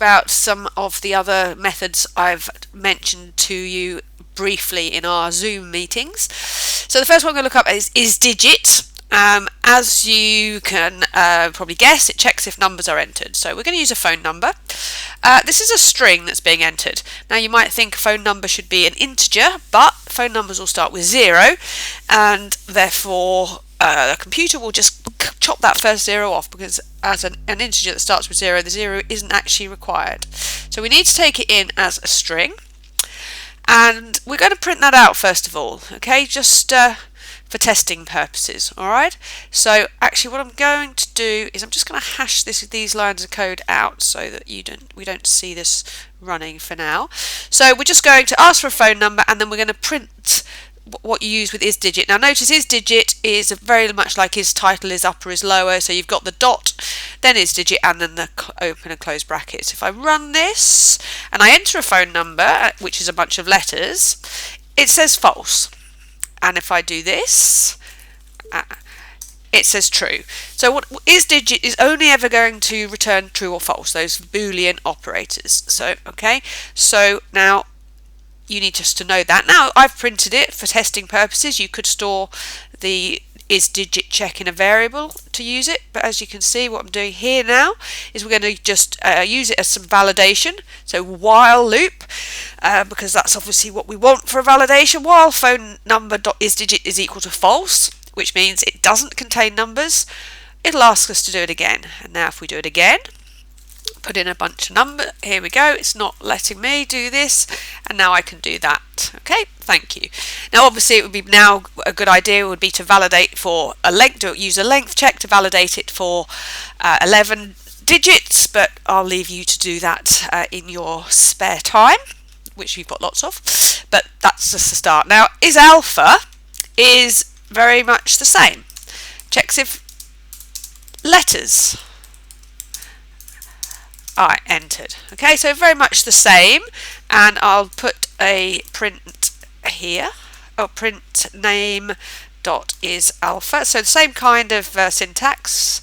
about some of the other methods I've mentioned to you briefly in our Zoom meetings. So the first one I'm going to look up is isdigit. As you can probably guess, it checks if numbers are entered. So we're going to use a phone number. This is a string that's being entered. Now you might think a phone number should be an integer, but phone numbers will start with 0, and therefore the computer will just chop that first 0 off, because as an integer that starts with 0, the 0 isn't actually required. So we need to take it in as a string, and we're going to print that out first of all, okay, just for testing purposes. Alright, so actually what I'm going to do is I'm just going to hash these lines of code out so that we don't see this running for now. So we're just going to ask for a phone number, and then we're going to print what you use with isdigit. Now notice isdigit is very much like is title, is upper, is lower, so you've got the dot, then isdigit, and then the open and close brackets. If I run this and I enter a phone number, which is a bunch of letters, it says false. And if I do this, it says true. So what isdigit is only ever going to return true or false, those Boolean operators. So okay, so now you need just to know that. Now I've printed it for testing purposes. You could store the isdigit check in a variable to use it, but as you can see, what I'm doing here now is we're going to just use it as some validation. So while loop, because that's obviously what we want for a validation, while phone number dot isdigit is equal to false, which means it doesn't contain numbers, it'll ask us to do it again. And now if we do it again, put in a bunch of numbers, here we go, it's not letting me do this, and now I can do that. Okay, thank you. Now obviously it would be now a good idea would be to validate for a length, use a length check to validate it for 11 digits, but I'll leave you to do that in your spare time, which you've got lots of, but that's just the start. Now isalpha is very much the same, checks if letters are entered. Okay, so very much the same, and I'll put a print here, or print name dot isalpha. So the same kind of syntax.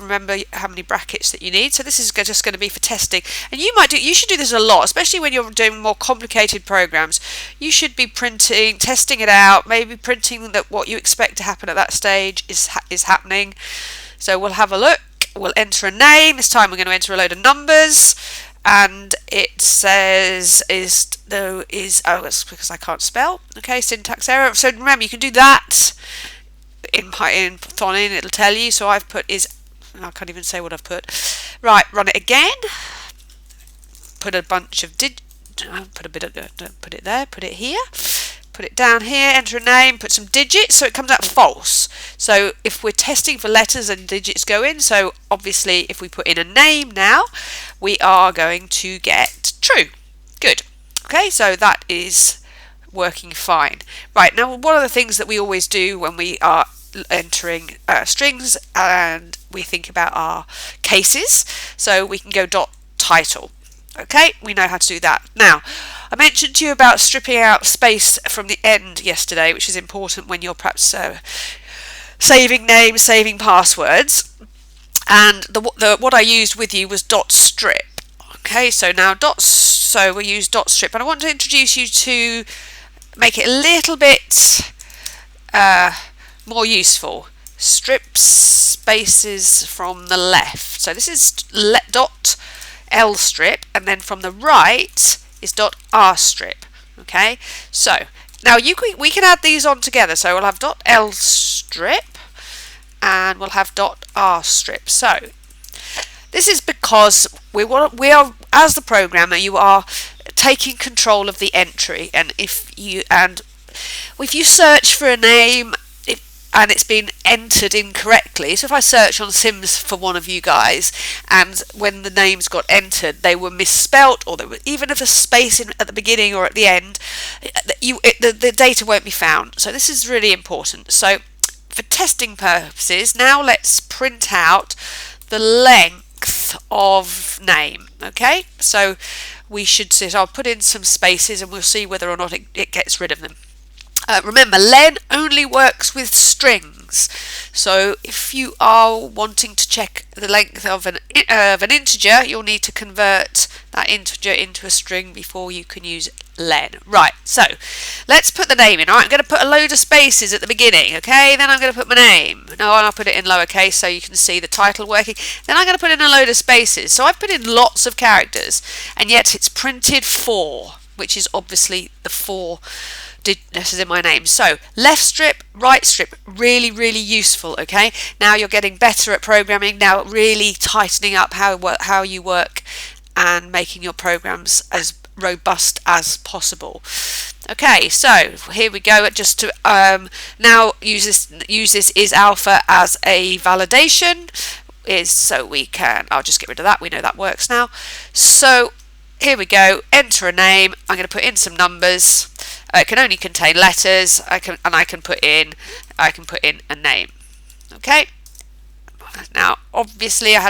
Remember how many brackets that you need. So this is just going to be for testing, and you should do this a lot, especially when you're doing more complicated programs. You should be testing it out, maybe printing that what you expect to happen at that stage is happening. So we'll have a look. We'll enter a name. This time we're going to enter a load of numbers, and it says it's because I can't spell. Okay, syntax error. So remember, you can do that in Thonin. It'll tell you. So I've put I can't even say what I've put. Right, run it again. Put a bunch of put it there. Put it here. Put it down here, enter a name, put some digits, so it comes out false. So if we're testing for letters and digits go in, so obviously if we put in a name now, we are going to get true. Good. Okay, so that is working fine. Right, now one of the things that we always do when we are entering strings and we think about our cases, so we can go dot title. Okay, we know how to do that. Now, I mentioned to you about stripping out space from the end yesterday, which is important when you're perhaps saving names, saving passwords. And what I used with you was .strip. Okay, so now so we use .strip, and I want to introduce you to make it a little bit more useful. Strip spaces from the left. So this is lstrip, and then from the right is rstrip. Okay, so now we can add these on together. So we'll have lstrip and we'll have rstrip. So this is because we are, as the programmer, you are taking control of the entry, and if you search for a name and it's been entered incorrectly, so if I search on Sims for one of you guys, and when the names got entered they were misspelt, or even if a space at the beginning or at the end, the data won't be found. So this is really important. So for testing purposes, now let's print out the length of name. Okay, so we should see, so I'll put in some spaces and we'll see whether or not it gets rid of them. Remember, len only works with strings. So if you are wanting to check the length of an integer, you'll need to convert that integer into a string before you can use len. Right, so let's put the name in. All right, I'm going to put a load of spaces at the beginning, okay? Then I'm going to put my name. No, I'll put it in lowercase so you can see the title working. Then I'm going to put in a load of spaces. So I've put in lots of characters, and yet it's printed 4, which is obviously the 4 this is in my name. So left strip, right strip, really, really useful. Okay, now you're getting better at programming, now really tightening up how you work and making your programs as robust as possible. Okay, so here we go. Just to now use this isAlpha as a validation. So we can, I'll just get rid of that, we know that works now. So here we go, enter a name. I'm going to put in some numbers. It can only contain letters. I can put in a name. Okay. Now, obviously, I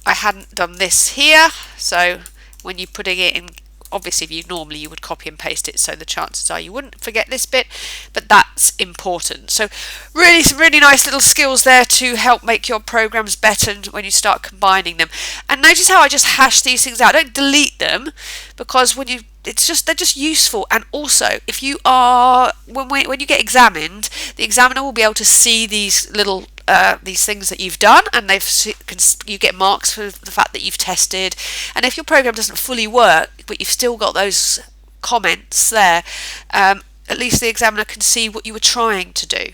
hadn't done this here. So when you're putting it in, obviously, you would copy and paste it. So the chances are you wouldn't forget this bit, but that's important. So really, some really nice little skills there to help make your programs better when you start combining them. And notice how I just hash these things out. I don't delete them because they're just useful. And also, if you are when you get examined, the examiner will be able to see these little these things that you've done, and you get marks for the fact that you've tested. And if your program doesn't fully work, but you've still got those comments there, at least the examiner can see what you were trying to do.